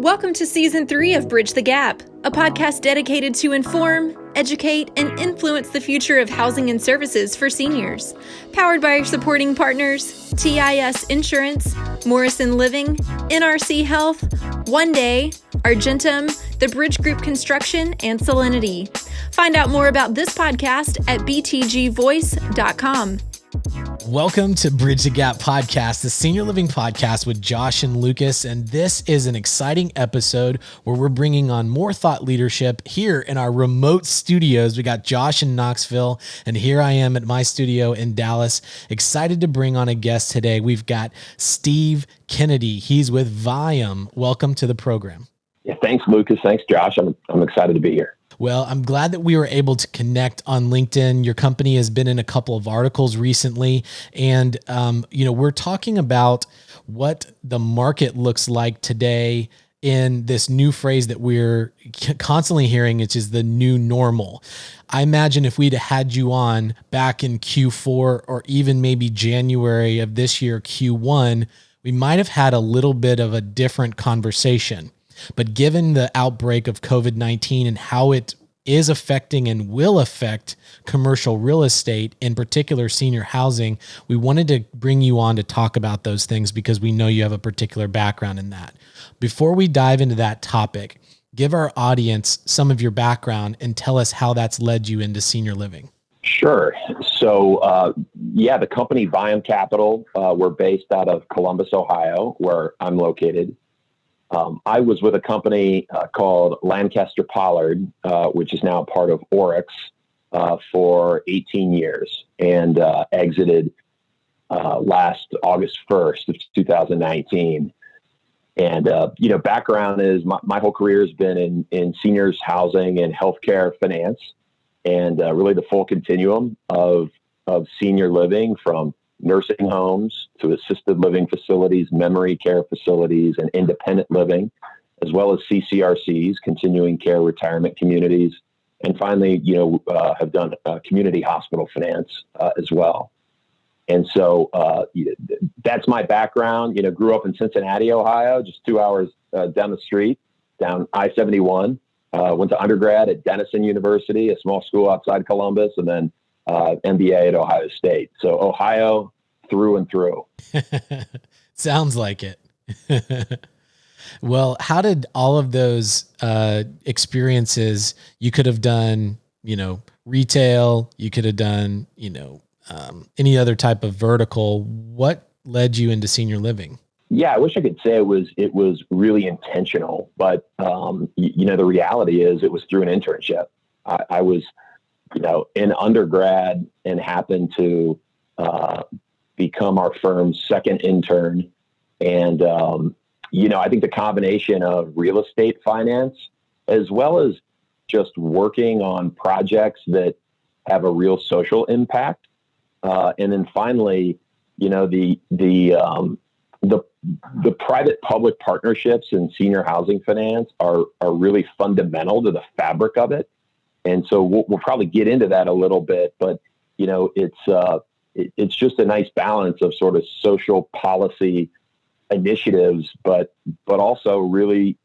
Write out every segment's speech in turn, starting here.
Welcome to Season 3 of Bridge the Gap, a podcast dedicated to inform, educate, and influence the future of housing and services for seniors. Powered by our supporting partners, TIS Insurance, Morrison Living, NRC Health, OneDay, Argentum, the Bridge Group Construction, and Solinity. Find out more about this podcast at btgvoice.com. Welcome to Bridge the Gap podcast, the senior living podcast with Josh and Lucas. And this is an exciting episode where we're bringing on more thought leadership here in our remote studios. We got Josh in Knoxville, and here I am at my studio in Dallas. Excited to bring on a guest today. We've got Steve Kennedy. He's with VIUM. Welcome to the program. Yeah, thanks, Lucas. Thanks, Josh. I'm excited to be here. Well, I'm glad that we were able to connect on LinkedIn. Your company has been in a couple of articles recently, and we're talking about what the market looks like today in this new phrase that we're constantly hearing, which is the new normal. I imagine if we'd had you on back in Q4 or even maybe January of this year, Q1, we might have had a little bit of a different conversation. But given the outbreak of COVID-19 and how it is affecting and will affect commercial real estate, in particular senior housing, we wanted to bring you on to talk about those things because we know you have a particular background in that. Before we dive into that topic, give our audience some of your background and tell us how that's led you into senior living. Sure. So, the company VIUM Capital, we're based out of Columbus, Ohio, where I'm located. I was with a company called Lancaster Pollard, which is now part of Oryx, for 18 years and exited last August 1st of 2019. And, background is my whole career has been in seniors housing and healthcare finance, and really the full continuum of senior living, from nursing homes to assisted living facilities, memory care facilities, and independent living, as well as CCRCs, continuing care retirement communities, and finally, have done community hospital finance as well. And so that's my background. Grew up in Cincinnati, Ohio, just 2 hours down the street, down I-71. Went to undergrad at Denison University, a small school outside Columbus, and then MBA at Ohio State. So Ohio through and through. Sounds like it. Well, how did all of those experiences, you could have done, retail, you could have done, any other type of vertical. What led you into senior living? Yeah, I wish I could say it was really intentional, but the reality is it was through an internship. I was in undergrad and happened to become our firm's second intern. And, I think the combination of real estate finance, as well as just working on projects that have a real social impact. And then finally, the private public partnerships in senior housing finance are really fundamental to the fabric of it. And so we'll probably get into that a little bit, but it's just a nice balance of sort of social policy initiatives, but also really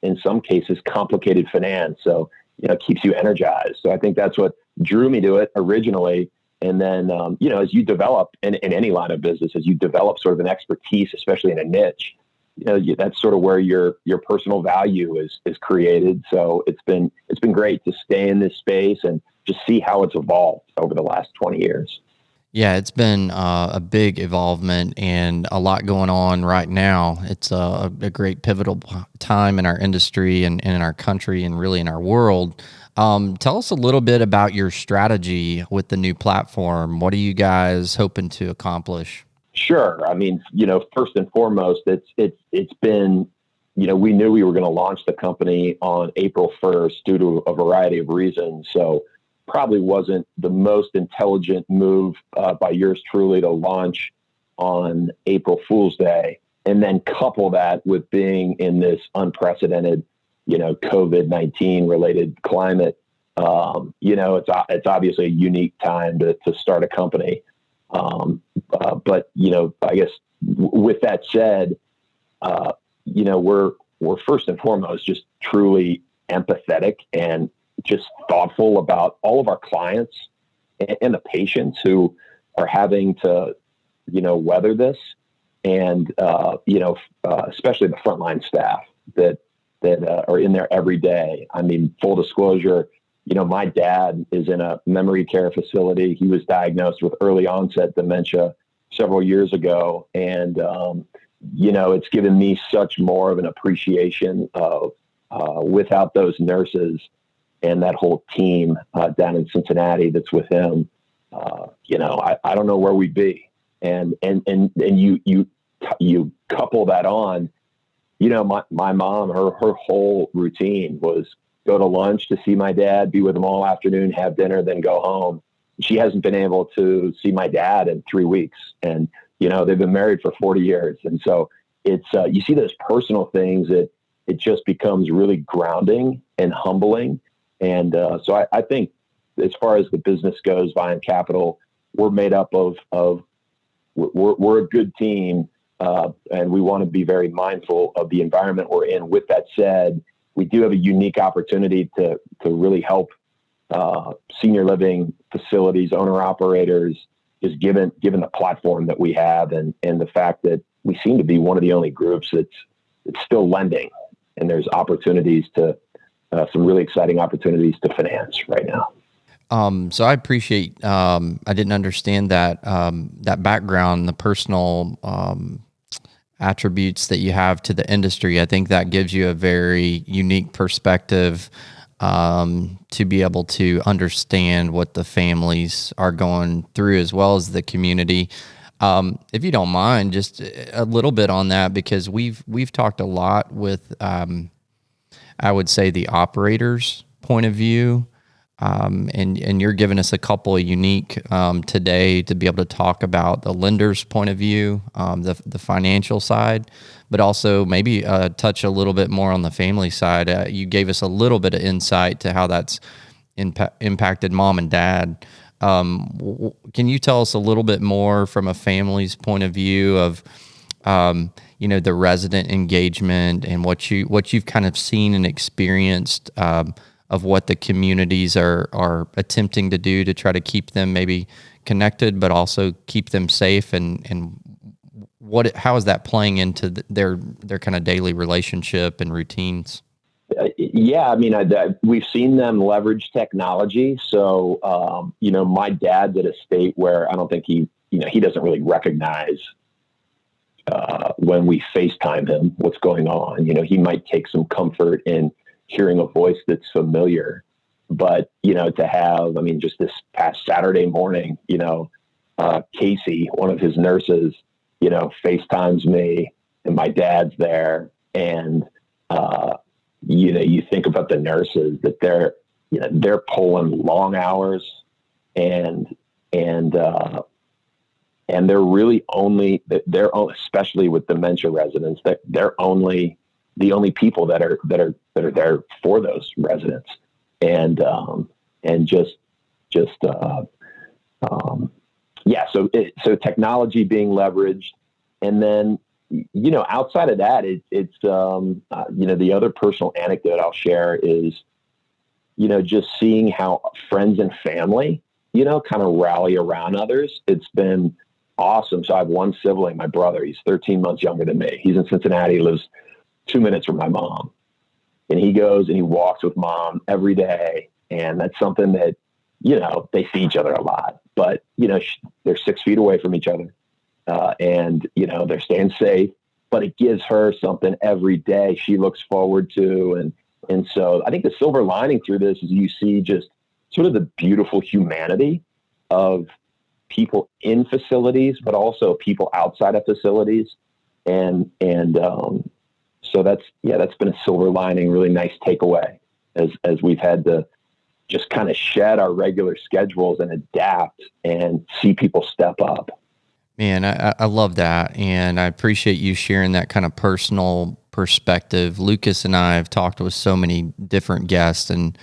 in some cases complicated finance. So it keeps you energized. So I think that's what drew me to it originally. And then as you develop in any line of business, as you develop sort of an expertise, especially in a niche, that's sort of where your personal value is created. So it's been great to stay in this space and just see how it's evolved over the last 20 years. Yeah, it's been a big evolvement and a lot going on right now. It's a great pivotal time in our industry and in our country and really in our world. Tell us a little bit about your strategy with the new platform. What are you guys hoping to accomplish? Sure. I mean, first and foremost, it's been, we knew we were going to launch the company on April 1st due to a variety of reasons. So probably wasn't the most intelligent move by yours truly to launch on April Fool's Day, and then couple that with being in this unprecedented, COVID-19 related climate. It's obviously a unique time to start a company. But I guess with that said, we're we're first and foremost just truly empathetic and just thoughtful about all of our clients and the patients who are having to, weather this, and especially the frontline staff that are in there every day. I mean, full disclosure, my dad is in a memory care facility. He was diagnosed with early onset dementia several years ago, and it's given me such more of an appreciation of without those nurses and that whole team down in Cincinnati that's with him, I don't know where we'd be. And you couple that on, my mom, her whole routine was go to lunch to see my dad, be with him all afternoon, have dinner, then go home. She hasn't been able to see my dad in 3 weeks. And, they've been married for 40 years. And so it's, you see those personal things that it just becomes really grounding and humbling. And so I think as far as the business goes, VIUM Capital, we're made up of we're a good team, and we want to be very mindful of the environment we're in. With that said, we do have a unique opportunity to really help senior living facilities, owner operators, just given the platform that we have and the fact that we seem to be one of the only groups that's still lending, and there's opportunities to some really exciting opportunities to finance right now. So I appreciate, I didn't understand that background, the personal, attributes that you have to the industry. I think that gives you a very unique perspective, to be able to understand what the families are going through as well as the community. If you don't mind, just a little bit on that, because we've talked a lot with, I would say, the operator's point of view. And you're giving us a couple of unique today to be able to talk about the lender's point of view, the financial side, but also maybe touch a little bit more on the family side. You gave us a little bit of insight to how that's impacted mom and dad. Can you tell us a little bit more from a family's point of view of the resident engagement and what you've kind of seen and experienced of what the communities are attempting to do to try to keep them maybe connected, but also keep them safe, and how is that playing into their kind of daily relationship and routines? Yeah, I mean, we've seen them leverage technology. So, my dad's at a state where I don't think he doesn't really recognize when we FaceTime him what's going on. He might take some comfort in hearing a voice that's familiar, but, to have, just this past Saturday morning, Casey, one of his nurses, FaceTimes me, and my dad's there. And, you think about the nurses that they're pulling long hours, and they're really especially with dementia residents, that they're the only people that are there for those residents, and so technology being leveraged, and then outside of that, it's the other personal anecdote I'll share is just seeing how friends and family kind of rally around others. It's been awesome. So I have one sibling, my brother. He's 13 months younger than me. He's in Cincinnati. Lives 2 minutes from my mom, and he goes and he walks with mom every day. And that's something that, they see each other a lot, but, they're 6 feet away from each other. And they're staying safe, but it gives her something every day she looks forward to. And so I think the silver lining through this is you see just sort of the beautiful humanity of people in facilities, but also people outside of facilities. And so that's been a silver lining, really nice takeaway as we've had to just kind of shed our regular schedules and adapt and see people step up. Man, I love that. And I appreciate you sharing that kind of personal perspective. Lucas and I have talked with so many different guests, and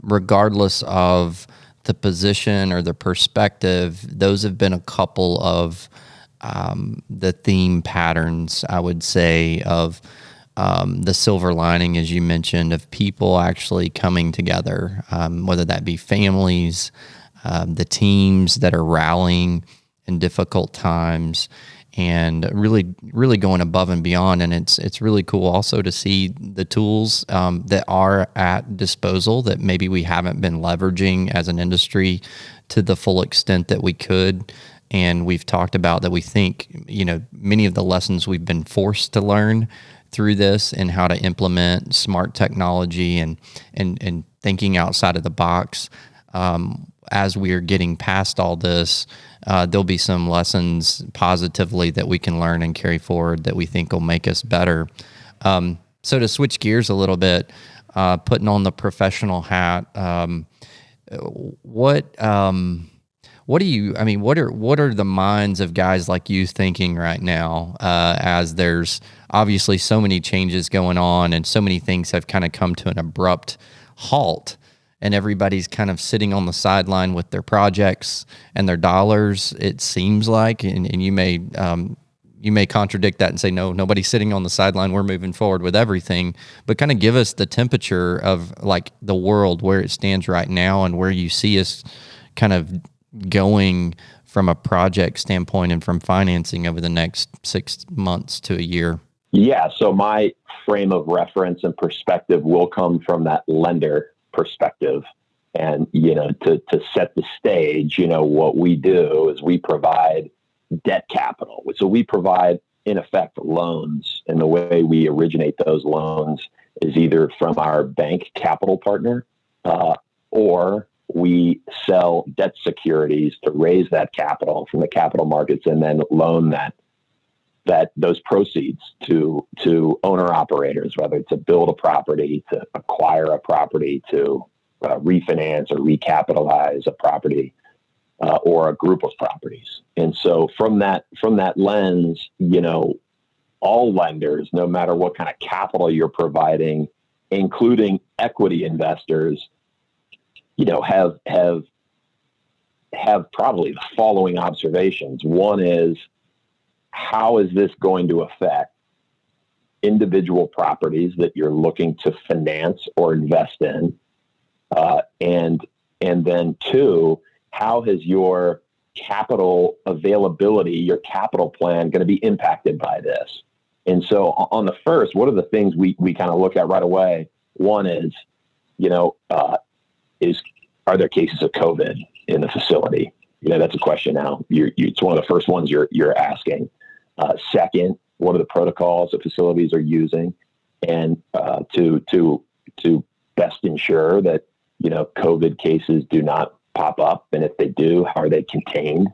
regardless of the position or the perspective, those have been a couple of the theme patterns, I would say, of the silver lining, as you mentioned, of people actually coming together, whether that be families, the teams that are rallying in difficult times, and really going above and beyond. And it's really cool also to see the tools that are at disposal that maybe we haven't been leveraging as an industry to the full extent that we could. And we've talked about that we think, many of the lessons we've been forced to learn through this and how to implement smart technology and thinking outside of the box. As we are getting past all this, there'll be some lessons positively that we can learn and carry forward that we think will make us better. So to switch gears a little bit, putting on the professional hat, what are the minds of guys like you thinking right now, as there's obviously so many changes going on and so many things have kind of come to an abrupt halt, and everybody's kind of sitting on the sideline with their projects and their dollars, it seems like, and you may contradict that and say, no, nobody's sitting on the sideline. We're moving forward with everything, but kind of give us the temperature of like the world, where it stands right now and where you see us kind of going from a project standpoint and from financing over the next 6 months to a year. Yeah. So my frame of reference and perspective will come from that lender perspective. And, to set the stage, what we do is we provide debt capital. So we provide, in effect, loans. And the way we originate those loans is either from our bank capital partner, or we sell debt securities to raise that capital from the capital markets and then loan those proceeds to owner operators, whether to build a property, to acquire a property, to refinance or recapitalize a property, or a group of properties. And so from that lens, all lenders, no matter what kind of capital you're providing, including equity investors, have probably the following observations. One is, how is this going to affect individual properties that you're looking to finance or invest in? And then two, how has your capital availability, your capital plan, going to be impacted by this? And so on the first, what are the things we kind of look at right away? One is, are there cases of COVID in the facility? That's a question now. It's one of the first ones you're asking. Second, what are the protocols that facilities are using, and to best ensure that COVID cases do not pop up, and if they do, how are they contained?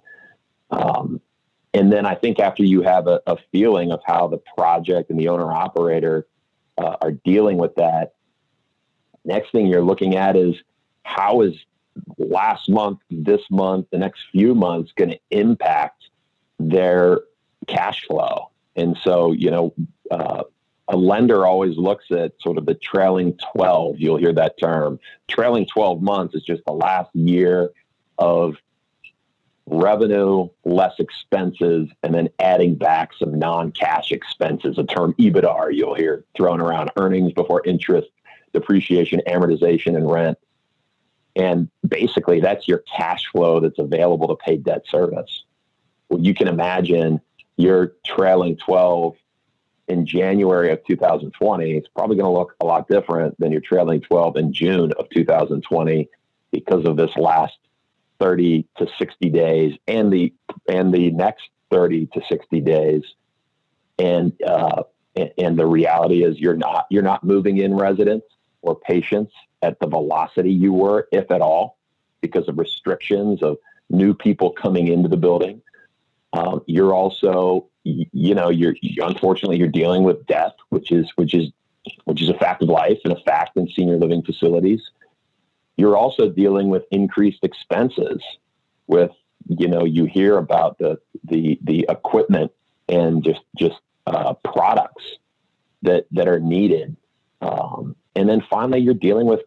And then I think after you have a feeling of how the project and the owner operator are dealing with that, next thing you're looking at is, how is last month, this month, the next few months going to impact their cash flow? And so, a lender always looks at sort of the trailing 12. You'll hear that term. Trailing 12 months is just the last year of revenue less expenses, and then adding back some non-cash expenses, a term EBITDAR you'll hear thrown around, earnings before interest, depreciation, amortization, and rent. And basically that's your cash flow that's available to pay debt service. Well, you can imagine your trailing 12 in January of 2020, it's probably going to look a lot different than your trailing 12 in June of 2020 because of this last 30 to 60 days and the next 30 to 60 days. And the reality is you're not moving in residents or patients at the velocity you were, if at all, because of restrictions of new people coming into the building. You're also, unfortunately, you're dealing with death, which is a fact of life and a fact in senior living facilities. You're also dealing with increased expenses with, you hear about the equipment and just products that are needed. And then finally, you're dealing with,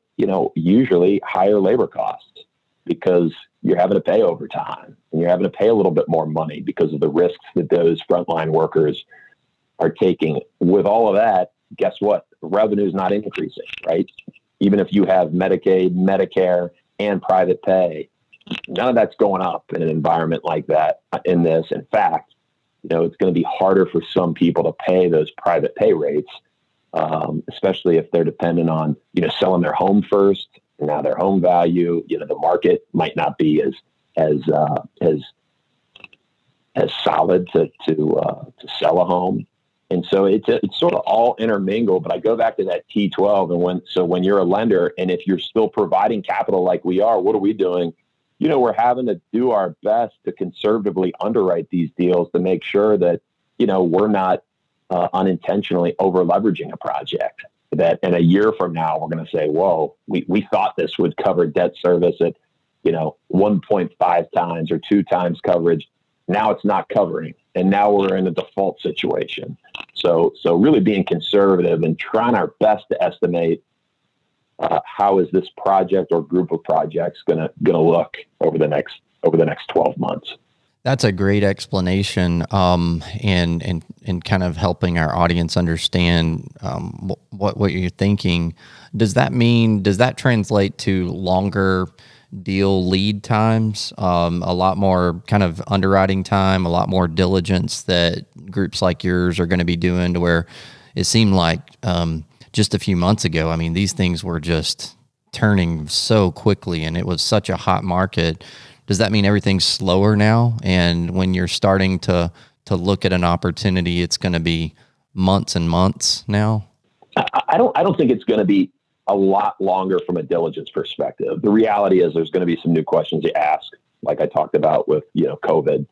usually higher labor costs because you're having to pay overtime and you're having to pay a little bit more money because of the risks that those frontline workers are taking. With all of that, guess what? Revenue is not increasing, right? Even if you have Medicaid, Medicare, and private pay, none of that's going up in an environment like that. In fact, it's going to be harder for some people to pay those private pay rates, especially if they're dependent on, selling their home first. And now their home value, the market might not be as solid to sell a home. And so it's sort of all intermingled, but I go back to that T12. And when you're a lender, and if you're still providing capital like we are, what are we doing? We're having to do our best to conservatively underwrite these deals to make sure that, we're not unintentionally over leveraging a project, that in a year from now, we're going to say, whoa, we thought this would cover debt service at, 1.5 times or 2 times coverage. Now it's not covering. And now we're in a default situation. So really being conservative and trying our best to estimate how is this project or group of projects gonna look over the next 12 months. That's a great explanation, and kind of helping our audience understand what you're thinking. Does that translate to longer deal lead times, a lot more kind of underwriting time, a lot more diligence that groups like yours are going to be doing, to where it seemed like just a few months ago, these things were just turning so quickly and it was such a hot market? Does that mean everything's slower now? And when you're starting to look at an opportunity, it's going to be months and months now? I don't think it's going to be a lot longer from a diligence perspective. The reality is there's going to be some new questions you ask, like I talked about with, COVID.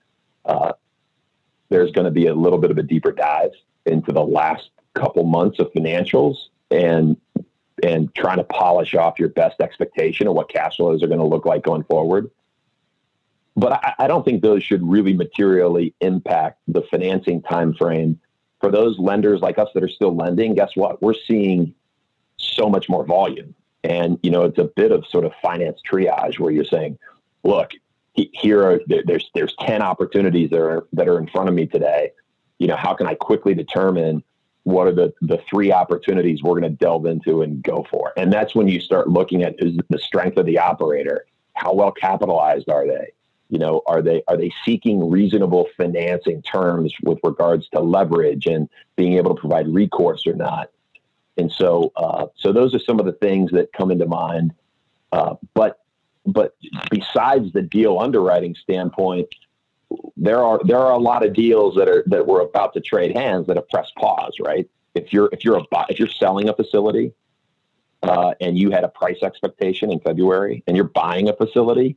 There's going to be a little bit of a deeper dive into the last couple months of financials and trying to polish off your best expectation of what cash flows are going to look like going forward. But I don't think those should really materially impact the financing time frame for those lenders like us that are still lending. Guess what? We're seeing so much more volume. And, it's a bit of sort of finance triage where you're saying, look, there's 10 opportunities that are in front of me today. How can I quickly determine what are the 3 opportunities we're going to delve into and go for? And that's when you start looking at is the strength of the operator. How well capitalized are they? Are they seeking reasonable financing terms with regards to leverage and being able to provide recourse or not? And so those are some of the things that come into mind. But besides the deal underwriting standpoint, there are a lot of deals that were about to trade hands that have pressed pause, right? If you're selling a facility and you had a price expectation in February and you're buying a facility,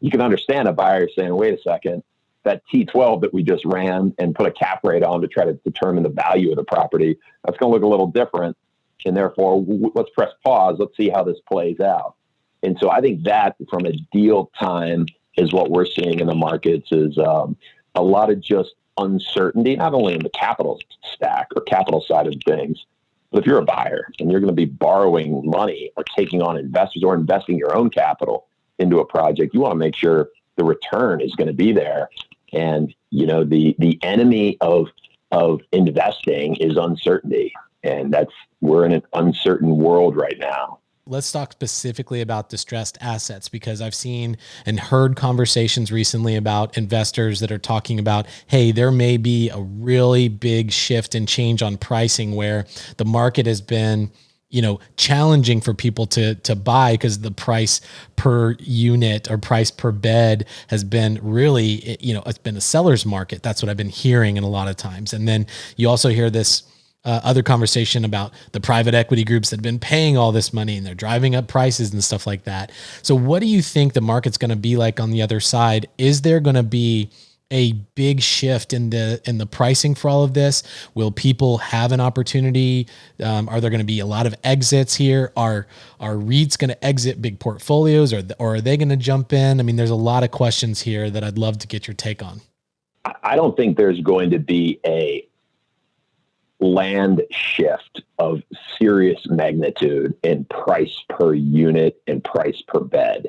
you can understand a buyer saying, wait a second, that T12 that we just ran and put a cap rate on to try to determine the value of the property, that's going to look a little different. And therefore, let's press pause. Let's see how this plays out. And so I think that from a deal time is what we're seeing in the markets is a lot of just uncertainty, not only in the capital stack or capital side of things, but if you're a buyer and you're going to be borrowing money or taking on investors or investing your own capital into a project, you want to make sure the return is going to be there. And, the enemy of investing is uncertainty. And we're in an uncertain world right now. Let's talk specifically about distressed assets, because I've seen and heard conversations recently about investors that are talking about, hey, there may be a really big shift and change on pricing where the market has been, challenging for people to buy because the price per unit or price per bed has been really, it's been a seller's market. That's what I've been hearing in a lot of times. And then you also hear this other conversation about the private equity groups that have been paying all this money and they're driving up prices and stuff like that. So what do you think the market's going to be like on the other side? Is there going to be a big shift in the pricing for all of this? Will people have an opportunity? Are there going to be a lot of exits here? Are REITs going to exit big portfolios, or are they going to jump in? There's a lot of questions here that I'd love to get your take on. I don't think there's going to be a land shift of serious magnitude in price per unit and price per bed.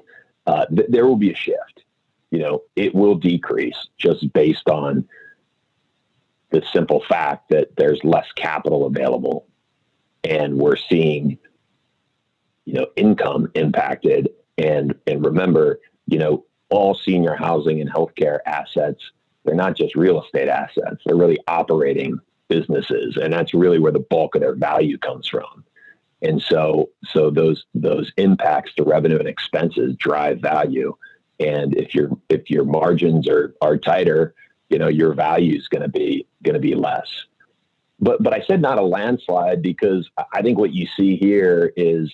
There will be a shift. It will decrease just based on the simple fact that there's less capital available. and we're seeing, income impacted. And remember, all senior housing and healthcare assets, they're not just real estate assets. They're really operating businesses. And that's really where the bulk of their value comes from. And so those impacts to revenue and expenses drive value. And if your margins are tighter, your value is going to be less. But I said not a landslide, because I think what you see here is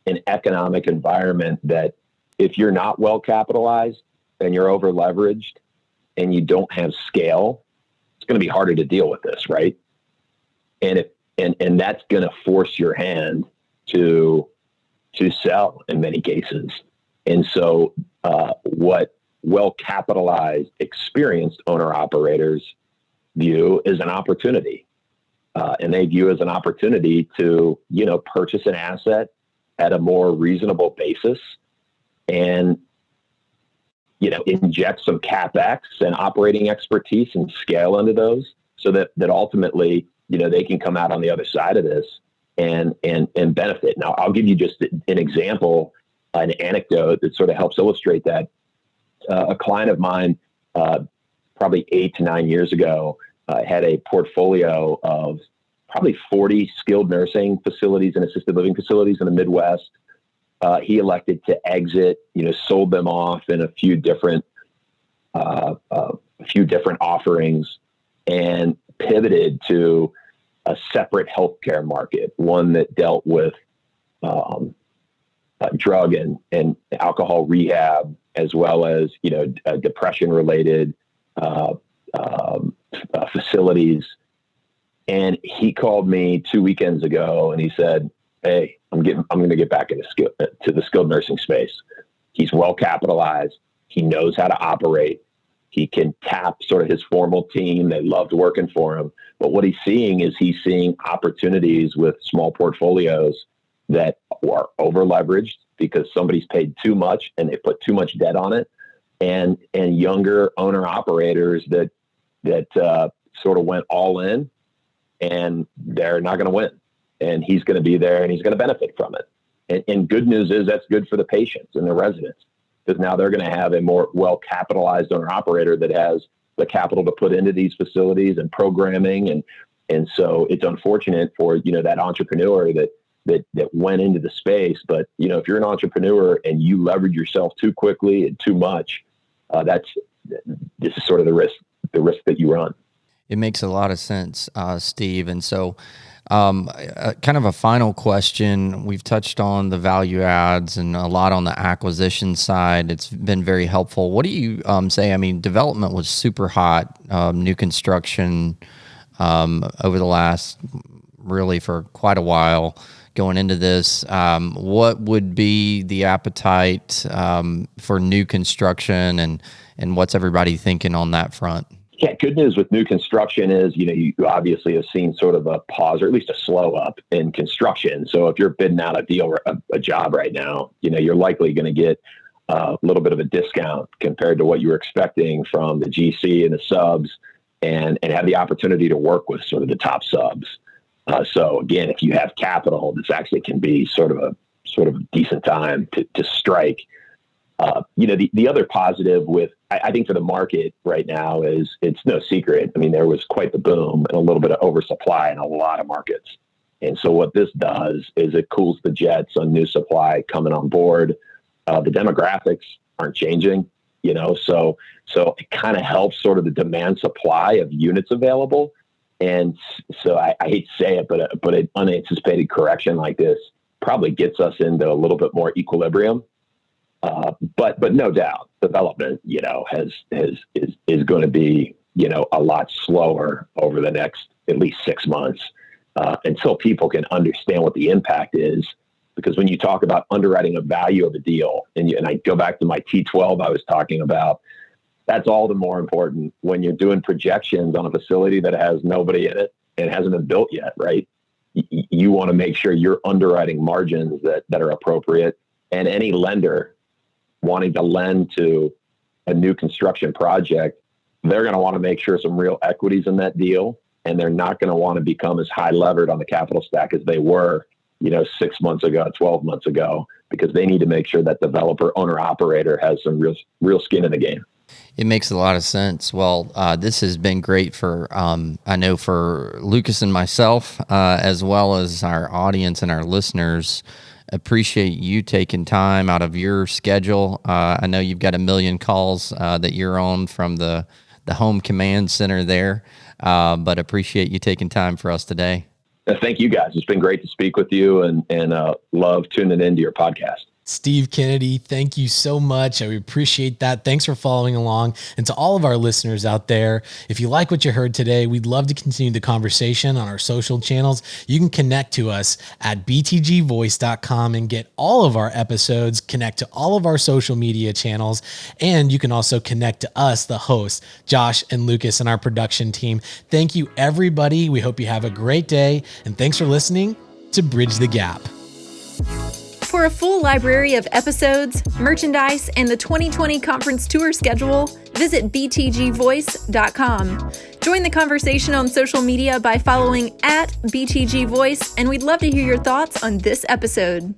an economic environment that, if you're not well capitalized and you're over leveraged and you don't have scale, it's going to be harder to deal with this, right? And that's going to force your hand to sell in many cases. And so what well capitalized, experienced owner operators view is an opportunity. And they view as an opportunity to, purchase an asset at a more reasonable basis and, inject some CapEx and operating expertise and scale into those, so that ultimately, they can come out on the other side of this and benefit. Now, I'll give you just an example, an anecdote that sort of helps illustrate that. A client of mine, probably 8 to 9 years ago, had a portfolio of probably 40 skilled nursing facilities and assisted living facilities in the Midwest. He elected to exit, sold them off in a few different offerings, and pivoted to a separate healthcare market, one that dealt with drug and alcohol rehab, as well as depression-related facilities. And he called me 2 weekends ago, and he said, "Hey, I'm going to get back into the skilled nursing space." He's well capitalized. He knows how to operate. He can tap sort of his formal team. They loved working for him. But what he's seeing opportunities with small portfolios that are over leveraged because somebody's paid too much and they put too much debt on it, and younger owner operators that sort of went all in, and they're not going to win. And he's going to be there, and he's going to benefit from it. And good news is that's good for the patients and the residents, because now they're going to have a more well-capitalized owner operator that has the capital to put into these facilities and programming. And so it's unfortunate for, that entrepreneur that went into the space. But, if you're an entrepreneur and you leverage yourself too quickly and too much, this is sort of the risk that you run. It makes a lot of sense, Steve. And so kind of a final question. We've touched on the value adds and a lot on the acquisition side. It's been very helpful. What do you say? I mean, development was super hot, new construction over the last, really for quite a while going into this. What would be the appetite for new construction, and what's everybody thinking on that front? Yeah, good news with new construction is, you obviously have seen sort of a pause, or at least a slow up in construction. So if you're bidding out a job right now, you're likely going to get a little bit of a discount compared to what you were expecting from the GC and the subs, and have the opportunity to work with sort of the top subs. So again, if you have capital, this actually can be sort of a decent time to strike. The other positive I think for the market right now is, it's no secret. I mean, there was quite the boom and a little bit of oversupply in a lot of markets. And so what this does is it cools the jets on new supply coming on board. The demographics aren't changing, so it kind of helps sort of the demand supply of units available. And so I hate to say it, but an unanticipated correction like this probably gets us into a little bit more equilibrium. But no doubt, development, is going to be, a lot slower over the next at least 6 months until people can understand what the impact is. Because when you talk about underwriting a value of a deal, and I go back to my T12 I was talking about, that's all the more important when you're doing projections on a facility that has nobody in it and hasn't been built yet, right? You want to make sure you're underwriting margins that are appropriate, and any lender wanting to lend to a new construction project, they're going to want to make sure some real equity's in that deal, and they're not going to want to become as high levered on the capital stack as they were, 6 months ago, 12 months ago, because they need to make sure that developer, owner, operator has some real skin in the game. It makes a lot of sense. Well, this has been great for, I know for Lucas and myself, as well as our audience and our listeners. Appreciate you taking time out of your schedule. I know you've got a million calls that you're on from the home command center there, but appreciate you taking time for us today. Thank you, guys. It's been great to speak with you, and love tuning into your podcast. Steve Kennedy, thank you so much. I appreciate that. Thanks for following along. And to all of our listeners out there, if you like what you heard today, we'd love to continue the conversation on our social channels. You can connect to us at btgvoice.com and get all of our episodes, connect to all of our social media channels, and you can also connect to us, the hosts, Josh and Lucas, and our production team. Thank you, everybody. We hope you have a great day, and thanks for listening to Bridge the Gap. For a full library of episodes, merchandise, and the 2020 conference tour schedule, visit btgvoice.com. Join the conversation on social media by following @BTGVoice, and we'd love to hear your thoughts on this episode.